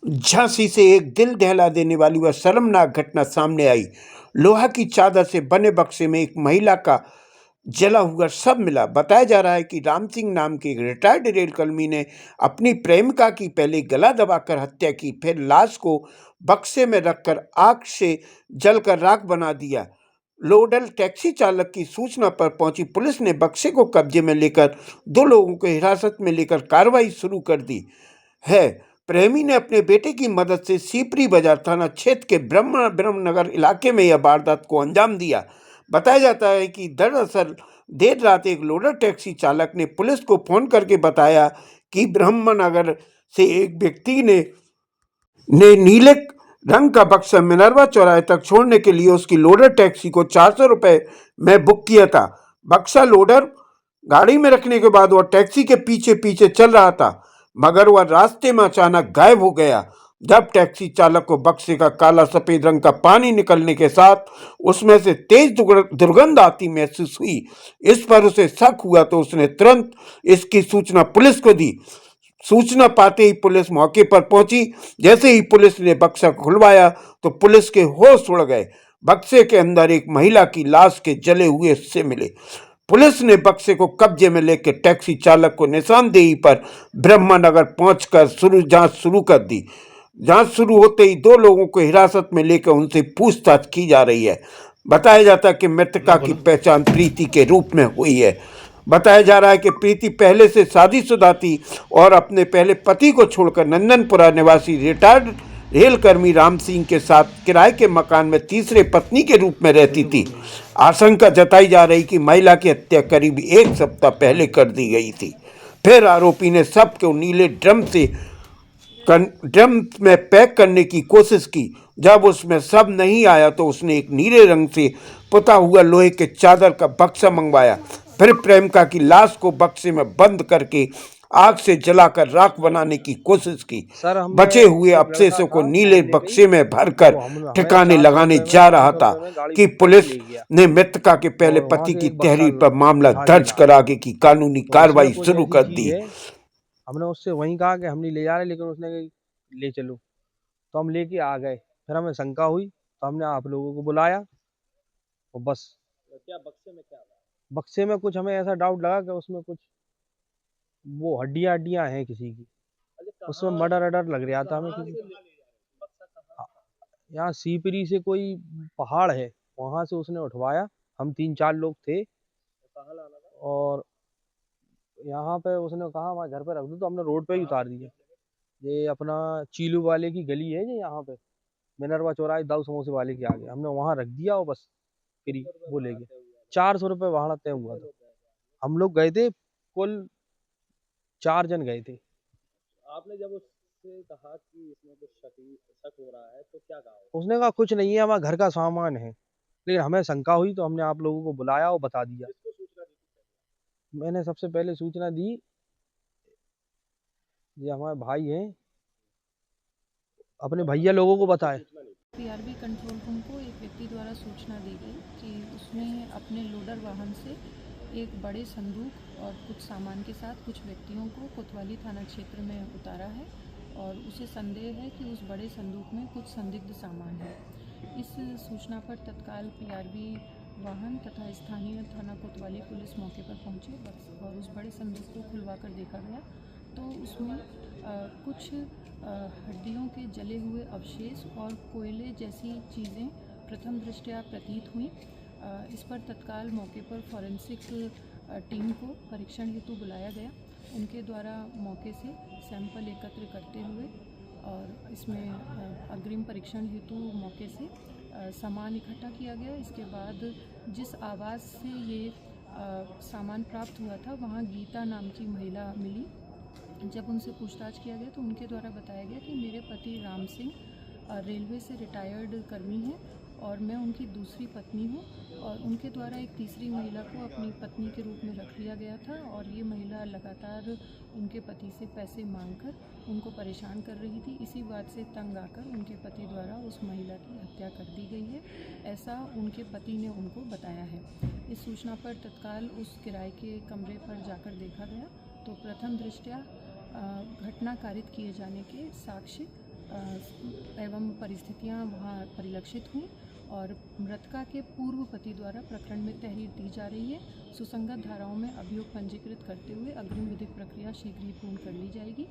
झांसी से एक दिल दहला देने वाली वह शर्मनाक घटना सामने आई। लोहा की चादर से बने बक्से में एक महिला का जला हुआ शव मिला। बताया जा रहा है कि राम सिंह नाम के एक रिटायर्ड रेलकर्मी ने अपनी प्रेमिका की पहले गला दबाकर हत्या की, फिर लाश को बक्से में रखकर आग से जलकर राख बना दिया। लोडल टैक्सी चालक की सूचना पर पहुंची पुलिस ने बक्से को कब्जे में लेकर 2 लोगों को हिरासत में लेकर कार्रवाई शुरू कर दी है। प्रेमी ने अपने बेटे की मदद से सीपरी बाजार थाना क्षेत्र के ब्रह्मनगर इलाके में यह वारदात को अंजाम दिया। बताया जाता है कि दरअसल देर रात एक लोडर टैक्सी चालक ने पुलिस को फोन करके बताया कि ब्रह्मनगर से एक व्यक्ति ने नीले रंग का बक्सा मिनरवा चौराहे तक छोड़ने के लिए उसकी लोडर टैक्सी को 400 रुपए में बुक किया था। बक्सा लोडर गाड़ी में रखने के बाद वह टैक्सी के पीछे पीछे चल रहा था, मगर वह रास्ते में अचानक गायब हो गया। जब टैक्सी चालक को बक्से का काला सफेद रंग का पानी निकलने के साथ उसमें से तेज दुर्गंध आती महसूस हुई, इस पर उसे शक हुआ तो उसने तुरंत इसकी सूचना पुलिस को दी। सूचना पाते ही पुलिस मौके पर पहुंची। जैसे ही पुलिस ने बक्सा खुलवाया तो पुलिस के होश उड़ गए। बक्से के अंदर एक महिला की लाश के जले हुए हिस्से मिले। पुलिस ने बक्से को कब्जे में लेकर टैक्सी चालक को निशानदेही पर ब्रह्मनगर पहुंचकर जांच शुरू कर दी। जांच शुरू होते ही 2 लोगों को हिरासत में लेकर उनसे पूछताछ की जा रही है। बताया जाता है कि मृतका की पहचान प्रीति के रूप में हुई है। बताया जा रहा है कि प्रीति पहले से शादीशुदा थी और अपने पहले पति को छोड़कर नंदनपुरा निवासी रिटायर्ड रेलकर्मी राम सिंह के साथ किराए के मकान में तीसरे पत्नी के रूप में रहती थी। आशंका जताई जा रही कि महिला की हत्या करीब 1 सप्ताह पहले कर दी गई थी। फिर आरोपी ने शव को नीले ड्रम में पैक करने की कोशिश की। जब उसमें शव नहीं आया तो उसने एक नीले रंग से पुता हुआ लोहे के चादर का बक्सा मंगवाया। फिर प्रेमिका की लाश को बक्से में बंद करके आग से जलाकर राख बनाने की कोशिश की। बचे हुए अवशेषों को नीले बक्से में भरकर ठिकाने लगाने जा रहा था कि पुलिस ने मृतका के पहले पति की तहरीर पर मामला दर्ज कर आगे की कानूनी कार्रवाई शुरू कर दी। हमने उससे वहीं कहा कि हम नहीं ले जा रहे, लेकिन उसने कहा ले चलो, तो हम लेके आ गए। फिर हमें शंका हुई तो हमने आप लोगों को बुलाया और बस। क्या बक्से में क्या था? बक्से में कुछ हमें ऐसा डाउट लगा कि उसमें कुछ वो हड्डियां हैं किसी की, उसमें मर्डर अडर लग रहा था हमें किसी। यहाँ सीपरी से कोई पहाड़ है, वहां से उसने उठवाया। हम 3-4 लोग थे और यहाँ पे उसने कहा हमारे घर पे रख दो, तो हमने रोड पे ही उतार दिया। ये अपना चीलू वाले की गली है ये, यहाँ पे मिनरवा चौराहे दाऊ समोसे वाले के आगे हमने वहां रख दिया और बस फिर वो ले गए। 400 रुपये भाड़ा तय हुआ था। हम लोग गए थे, कुल 4 जन गए थे। आपने जब उससे कहा कि इसमें कुछ शक हो रहा है तो क्या कहा? उसने कहा कुछ नहीं है, हमारा घर का सामान है, लेकिन हमें शंका हुई तो हमने आप लोगों को बुलाया और बता दिया। मैंने सबसे पहले सूचना दी, ये हमारे भाई हैं, अपने भैया लोगों को बताए। पीआरबी कंट्रोल रूम को एक व्यक्ति द्वारा सूचना दी गई कि उसने अपने लोडर वाहन से एक बड़े संदूक और कुछ सामान के साथ कुछ व्यक्तियों को कोतवाली थाना क्षेत्र में उतारा है और उसे संदेह है कि उस बड़े संदूक में कुछ संदिग्ध सामान है। इस सूचना पर तत्काल पीआरबी वाहन तथा स्थानीय थाना कोतवाली पुलिस मौके पर पहुंचे और उस बड़े संदूक को खुलवा कर देखा गया तो उसमें कुछ हड्डियों के जले हुए अवशेष और कोयले जैसी चीज़ें प्रथम दृष्टया प्रतीत हुई। इस पर तत्काल मौके पर फॉरेंसिक टीम को परीक्षण हेतु बुलाया गया। उनके द्वारा मौके से सैंपल एकत्र करते हुए और इसमें अग्रिम परीक्षण हेतु मौके से सामान इकट्ठा किया गया। इसके बाद जिस आवास से ये सामान प्राप्त हुआ था वहाँ गीता नाम की महिला मिली। जब उनसे पूछताछ किया गया तो उनके द्वारा बताया गया कि मेरे पति राम सिंह रेलवे से रिटायर्ड कर्मी हैं और मैं उनकी दूसरी पत्नी हूं और उनके द्वारा एक तीसरी महिला को अपनी पत्नी के रूप में रख लिया गया था और ये महिला लगातार उनके पति से पैसे मांगकर उनको परेशान कर रही थी। इसी बात से तंग आकर उनके पति द्वारा उस महिला की हत्या कर दी गई है, ऐसा उनके पति ने उनको बताया है। इस सूचना पर तत्काल उस किराए के कमरे पर जाकर देखा गया तो प्रथम दृष्टया घटना कारित किए जाने के साक्ष्य एवं परिस्थितियां वहां परिलक्षित हुई और मृतका के पूर्व पति द्वारा प्रकरण में तहरीर दी जा रही है। सुसंगत धाराओं में अभियोग पंजीकृत करते हुए अग्रिम विधिक प्रक्रिया शीघ्र ही पूर्ण कर ली जाएगी।